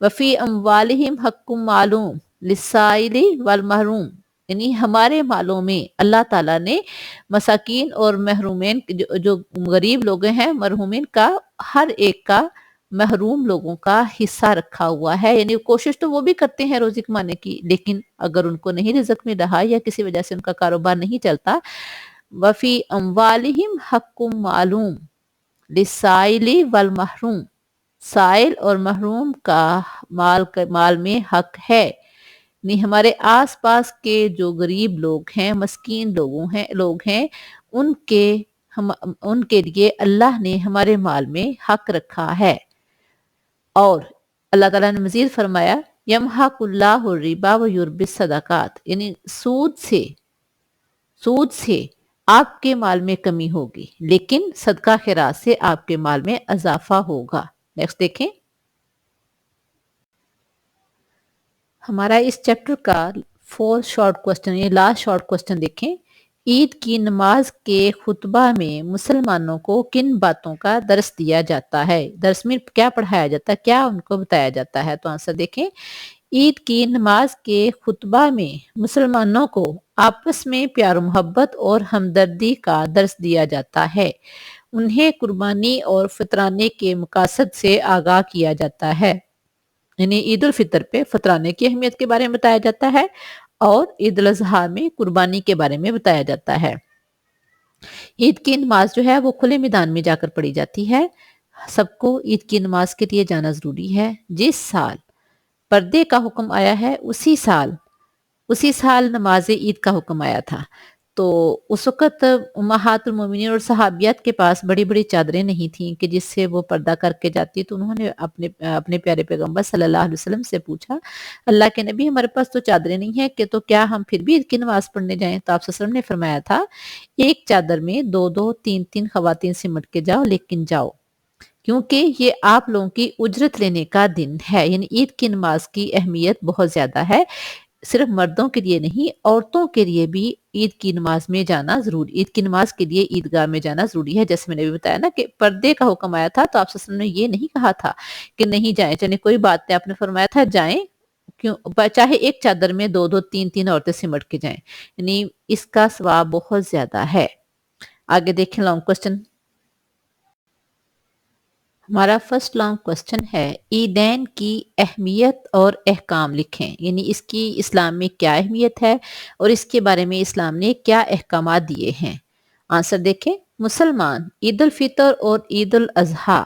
وفی اموالہم حق معلوم للسائل والمحروم، یعنی ہمارے مالوں میں اللہ تعالیٰ نے مساکین اور محرومین جو غریب لوگ ہیں، مرحومین کا ہر ایک کا، محروم لوگوں کا حصہ رکھا ہوا ہے، یعنی کوشش تو وہ بھی کرتے ہیں روزی کمانے کی، لیکن اگر ان کو نہیں رزق مل رہا یا کسی وجہ سے ان کا کاروبار نہیں چلتا، وفی اموالہم حق معلوم للسائل والمحروم، سائل اور محروم کا مال میں حق ہے، نہیں ہمارے آس پاس کے جو غریب لوگ ہیں، مسکین لوگ ہیں، ان کے لیے اللہ نے ہمارے مال میں حق رکھا ہے۔ اور اللہ تعالیٰ نے مزید فرمایا یمحق اللہ الربا ویربی الصدقات، یعنی سود سے آپ کے مال میں کمی ہوگی، لیکن صدقہ خیرات سے آپ کے مال میں اضافہ ہوگا۔ نیکسٹ دیکھیں، ہمارا اس چیپٹر کا فورتھ شارٹ کوسچن، یہ لاسٹ شارٹ کوسچن دیکھیں، عید کی نماز کے خطبہ میں مسلمانوں کو کن باتوں کا درس دیا جاتا ہے؟ درس میں کیا پڑھایا جاتا ہے، کیا ان کو بتایا جاتا ہے؟ تو آنسر دیکھیں، عید کی نماز کے خطبہ میں مسلمانوں کو آپس میں پیار و محبت اور ہمدردی کا درس دیا جاتا ہے، انہیں قربانی اور فطرانے کے مقاصد سے آگاہ کیا جاتا ہے، یعنی عید الفطر پہ فطرانے کی اہمیت کے بارے میں بتایا جاتا ہے اور عید الاضحیٰ میں قربانی کے بارے میں بتایا جاتا ہے۔ عید کی نماز جو ہے وہ کھلے میدان میں جا کر پڑھی جاتی ہے، سب کو عید کی نماز کے لیے جانا ضروری ہے۔ جس سال پردے کا حکم آیا ہے اسی سال نماز عید کا حکم آیا تھا، تو اس وقت امہات المومنین اور صحابیات کے پاس بڑی بڑی چادریں نہیں تھیں کہ جس سے وہ پردہ کر کے جاتی، تو انہوں نے اپنے پیارے پیغمبر صلی اللہ علیہ وسلم سے پوچھا، اللہ کے نبی ہمارے پاس تو چادریں نہیں ہیں کہ تو کیا ہم پھر بھی عید کی نماز پڑھنے جائیں؟ تو آپ صلی اللہ علیہ وسلم نے فرمایا تھا، ایک چادر میں دو دو تین تین خواتین سمٹ کے جاؤ، لیکن جاؤ، کیونکہ یہ آپ لوگوں کی اجرت لینے کا دن ہے، یعنی عید کی نماز کی اہمیت بہت زیادہ ہے، صرف مردوں کے لیے نہیں، عورتوں کے لیے بھی عید کی نماز میں جانا ضروری، عید کی نماز کے لیے عیدگاہ میں جانا ضروری ہے۔ جیسے میں نے بھی بتایا نا کہ پردے کا حکم آیا تھا، تو آپ صلی اللہ علیہ وسلم نے یہ نہیں کہا تھا کہ نہیں جائیں، چلے کوئی بات نہیں، آپ نے فرمایا تھا جائیں، چاہے ایک چادر میں دو دو تین تین عورتیں سمٹ کے جائیں، یعنی اس کا ثواب بہت زیادہ ہے۔ آگے دیکھیں لانگ کوسچن، ہمارا فرسٹ لانگ کوسچن ہے، عیدین کی اہمیت اور احکام لکھیں، یعنی اس کی اسلام میں کیا اہمیت ہے اور اس کے بارے میں اسلام نے کیا احکامات دیے ہیں؟ آنسر دیکھیں، مسلمان عید الفطر اور عید الاضحیٰ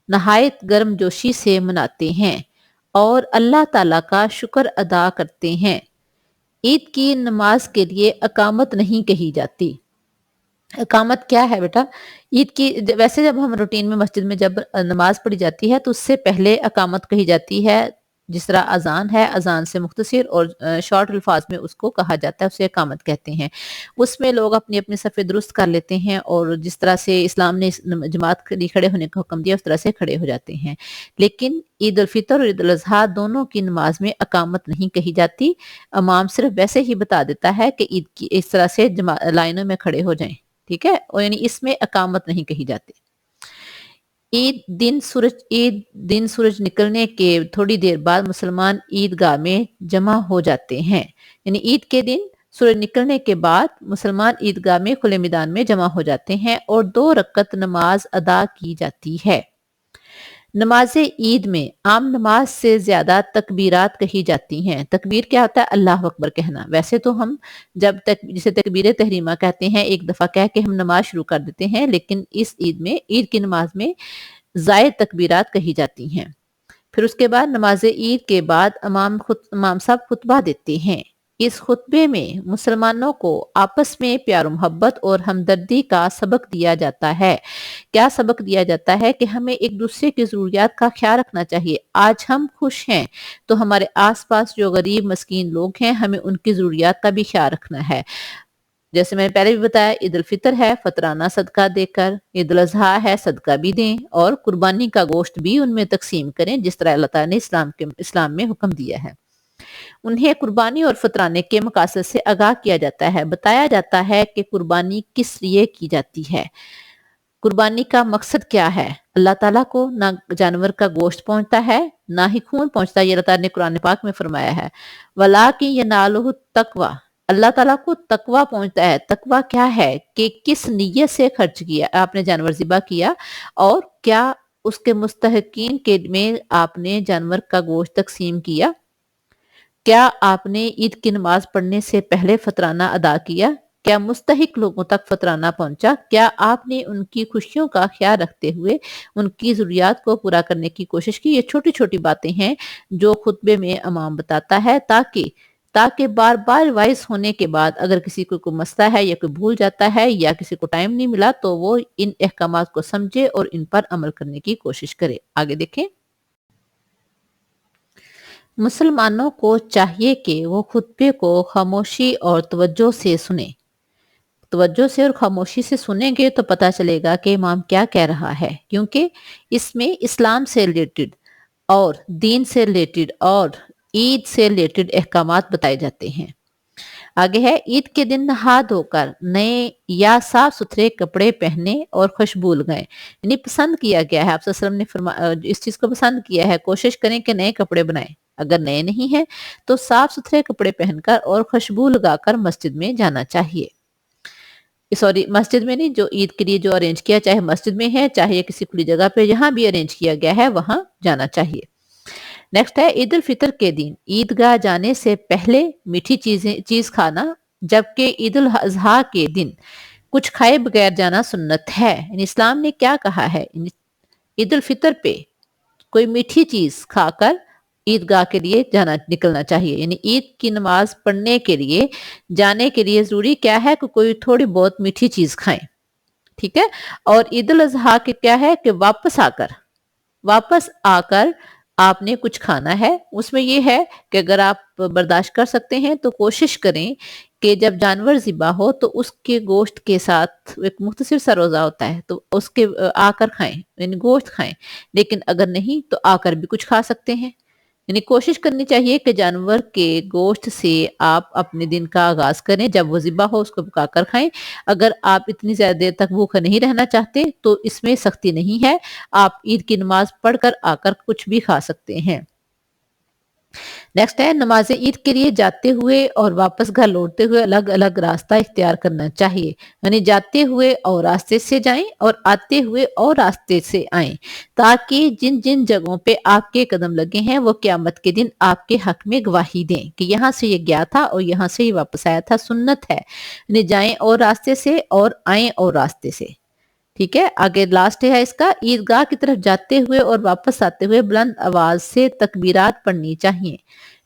نہایت گرم جوشی سے مناتے ہیں اور اللہ تعالیٰ کا شکر ادا کرتے ہیں۔ عید کی نماز کے لیے اقامت نہیں کہی جاتی۔ اقامت کیا ہے بیٹا؟ عید کی ویسے جب ہم روٹین میں مسجد میں جب نماز پڑھی جاتی ہے تو اس سے پہلے اقامت کہی جاتی ہے، جس طرح اذان ہے، اذان سے مختصر اور شارٹ الفاظ میں اس کو کہا جاتا ہے، اسے اقامت کہتے ہیں۔ اس میں لوگ اپنی اپنی صفیں درست کر لیتے ہیں اور جس طرح سے اسلام نے جماعت کے لیے کھڑے ہونے کا حکم دیا اس طرح سے کھڑے ہو جاتے ہیں، لیکن عید الفطر اور عید الاضحیٰ دونوں کی نماز میں اقامت نہیں کہی جاتی، امام صرف ویسے ہی بتا دیتا ہے کہ عید کی اس طرح سے لائنوں میں کھڑے ہو جائیں، ٹھیک ہے، اور یعنی اس میں اقامت نہیں کہی جاتی۔ عید دن سورج نکلنے کے تھوڑی دیر بعد مسلمان عیدگاہ میں جمع ہو جاتے ہیں، یعنی عید کے دن سورج نکلنے کے بعد مسلمان عیدگاہ میں کھلے میدان میں جمع ہو جاتے ہیں اور 2 رکعت نماز ادا کی جاتی ہے۔ نماز عید میں عام نماز سے زیادہ تکبیرات کہی جاتی ہیں۔ تکبیر کیا ہوتا ہے؟ اللہ اکبر کہنا۔ ویسے تو ہم جب جسے تکبیر تحریمہ کہتے ہیں، ایک دفعہ کہہ کے ہم نماز شروع کر دیتے ہیں، لیکن اس عید کی نماز میں زائد تکبیرات کہی جاتی ہیں۔ پھر اس کے بعد نماز عید کے بعد امام صاحب خطبہ دیتے ہیں۔ اس خطبے میں مسلمانوں کو آپس میں پیار و محبت اور ہمدردی کا سبق دیا جاتا ہے۔ کیا سبق دیا جاتا ہے؟ کہ ہمیں ایک دوسرے کی ضروریات کا خیال رکھنا چاہیے۔ آج ہم خوش ہیں تو ہمارے آس پاس جو غریب مسکین لوگ ہیں ہمیں ان کی ضروریات کا بھی خیال رکھنا ہے۔ جیسے میں نے پہلے بھی بتایا، عید الفطر ہے فطرانہ صدقہ دے کر، عید الاضحیٰ ہے صدقہ بھی دیں اور قربانی کا گوشت بھی ان میں تقسیم کریں، جس طرح اللہ تعالیٰ نے اسلام میں حکم دیا ہے۔ انہیں قربانی اور فطرانے کے مقاصد سے آگاہ کیا جاتا ہے، بتایا جاتا ہے کہ قربانی کس لیے کی جاتی ہے۔ قربانی کا مقصد کیا ہے؟ اللہ تعالیٰ کو نہ جانور کا گوشت پہنچتا ہے نہ ہی خون پہنچتا ہے، یہ اللہ تعالیٰ نے قرآن پاک میں فرمایا ہے۔ وَلَٰكِن يَنَالُهُ التَّقْوَىٰ، اللہ تعالیٰ کو تقویٰ پہنچتا ہے۔ تقویٰ کیا ہے کہ کس نیت سے خرچ کیا آپ نے جانور ذبح کیا، اور کیا اس کے مستحقین کے میں آپ نے جانور کا گوشت تقسیم کیا، کیا آپ نے عید کی نماز پڑھنے سے پہلے فطرانہ ادا کیا، کیا مستحق لوگوں تک فطرانہ پہنچا، کیا آپ نے ان کی خوشیوں کا خیال رکھتے ہوئے ان کی ضروریات کو پورا کرنے کی کوشش کی۔ یہ چھوٹی چھوٹی باتیں ہیں جو خطبے میں امام بتاتا ہے تاکہ بار بار وائز ہونے کے بعد اگر کسی کو کوئی مسئلہ ہے یا کوئی بھول جاتا ہے یا کسی کو ٹائم نہیں ملا تو وہ ان احکامات کو سمجھے اور ان پر عمل کرنے کی کوشش کرے۔ آگے دیکھیں۔ مسلمانوں کو چاہیے کہ وہ خطبے کو خاموشی اور توجہ سے سنیں۔ توجہ سے اور خاموشی سے سنیں گے تو پتہ چلے گا کہ امام کیا کہہ رہا ہے، کیونکہ اس میں اسلام سے ریلیٹڈ اور دین سے ریلیٹڈ اور عید سے ریلیٹڈ احکامات بتائے جاتے ہیں۔ آگے ہے، عید کے دن نہا دھو کر نئے یا صاف ستھرے کپڑے پہنے اور خوشبو لگائیں، یعنی پسند کیا گیا ہے، آپ صلی اللہ علیہ وسلم نے اس چیز کو پسند کیا ہے، کوشش کریں کہ نئے کپڑے بنائیں، اگر نئے نہیں ہیں تو صاف ستھرے کپڑے پہن کر اور خوشبو لگا کر مسجد میں جانا چاہیے۔ مسجد میں نہیں، جو عید کے لیے جو ارینج کیا، چاہے مسجد میں ہے چاہے کسی کھلی جگہ پہ جہاں بھی ارینج کیا گیا ہے وہاں جانا چاہیے۔ نیکسٹ ہے، عید الفطر کے دن عیدگاہ جانے سے پہلے میٹھی چیز کھانا، جبکہ عید الاضحیٰ کے دن کچھ کھائے بغیر جانا سنت ہے۔ یعنی اسلام نے کیا کہا ہے، عید الفطر پہ کوئی میٹھی چیز کھا کر عیدگاہ کے لیے نکلنا چاہیے، یعنی عید کی نماز پڑھنے کے لیے جانے کے لیے ضروری کیا ہے کہ کوئی تھوڑی بہت میٹھی چیز کھائیں، ٹھیک ہے۔ اور عید الاضحیٰ کے کیا ہے کہ واپس آ کر آپ نے کچھ کھانا ہے۔ اس میں یہ ہے کہ اگر آپ برداشت کر سکتے ہیں تو کوشش کریں کہ جب جانور ذبح ہو تو اس کے گوشت کے ساتھ ایک مختصر سا روزہ ہوتا ہے تو اس کے آ کر کھائیں، یعنی گوشت کھائیں، لیکن اگر نہیں تو آ کر بھی کچھ کھا سکتے ہیں۔ یعنی کوشش کرنی چاہیے کہ جانور کے گوشت سے آپ اپنے دن کا آغاز کریں، جب وہ ذبح ہو اس کو پکا کر کھائیں۔ اگر آپ اتنی زیادہ دیر تک بھوکا نہیں رہنا چاہتے تو اس میں سختی نہیں ہے، آپ عید کی نماز پڑھ کر آ کر کچھ بھی کھا سکتے ہیں۔ نیکسٹ ہے، نماز عید کے لیے جاتے ہوئے اور واپس گھر لوٹتے ہوئے الگ الگ راستہ اختیار کرنا چاہیے، یعنی جاتے ہوئے اور راستے سے جائیں اور آتے ہوئے اور راستے سے آئیں، تاکہ جن جن جگہوں پہ آپ کے قدم لگے ہیں وہ قیامت کے دن آپ کے حق میں گواہی دیں کہ یہاں سے یہ گیا تھا اور یہاں سے یہ واپس آیا تھا۔ سنت ہے، یعنی جائیں اور راستے سے اور آئیں اور راستے سے، ٹھیک ہے۔ آگے لاسٹ ہے اس کا، عیدگاہ کی طرف جاتے ہوئے اور واپس آتے ہوئے بلند آواز سے تکبیرات پڑھنی چاہیے،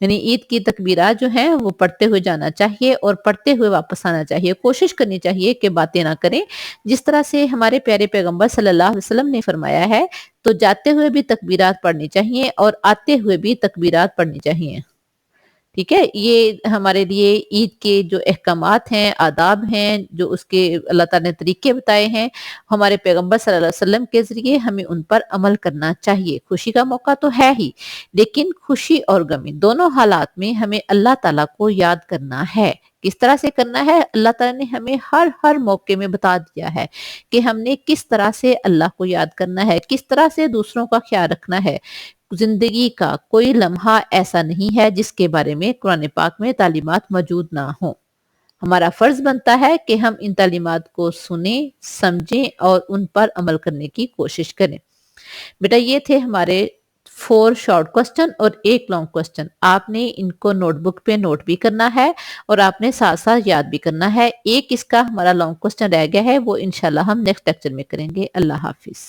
یعنی عید کی تکبیرات جو ہیں وہ پڑھتے ہوئے جانا چاہیے اور پڑھتے ہوئے واپس آنا چاہیے۔ کوشش کرنی چاہیے کہ باتیں نہ کریں، جس طرح سے ہمارے پیارے پیغمبر صلی اللہ علیہ وسلم نے فرمایا ہے، تو جاتے ہوئے بھی تکبیرات پڑھنی چاہیے اور آتے ہوئے بھی تکبیرات پڑھنی چاہیے، ٹھیک ہے۔ یہ ہمارے لیے عید کے جو احکامات ہیں، آداب ہیں، جو اس کے اللہ تعالیٰ نے طریقے بتائے ہیں، ہمارے پیغمبر صلی اللہ علیہ وسلم کے ذریعے ہمیں ان پر عمل کرنا چاہیے۔ خوشی کا موقع تو ہے ہی، لیکن خوشی اور غمی دونوں حالات میں ہمیں اللہ تعالیٰ کو یاد کرنا ہے۔ کس طرح سے کرنا ہے، اللہ تعالیٰ نے ہمیں ہر موقع میں بتا دیا ہے کہ ہم نے کس طرح سے اللہ کو یاد کرنا ہے، کس طرح سے دوسروں کا خیال رکھنا ہے۔ زندگی کا کوئی لمحہ ایسا نہیں ہے جس کے بارے میں قرآن پاک میں تعلیمات موجود نہ ہوں۔ ہمارا فرض بنتا ہے کہ ہم ان تعلیمات کو سنیں، سمجھیں اور ان پر عمل کرنے کی کوشش کریں۔ بیٹا یہ تھے ہمارے 4 شارٹ کوسچن اور 1 لانگ کوسچن۔ آپ نے ان کو نوٹ بک پہ نوٹ بھی کرنا ہے اور آپ نے ساتھ ساتھ یاد بھی کرنا ہے۔ ایک اس کا ہمارا لانگ کوسچن رہ گیا ہے، وہ انشاءاللہ ہم نیکسٹ لیکچر میں کریں گے۔ اللہ حافظ۔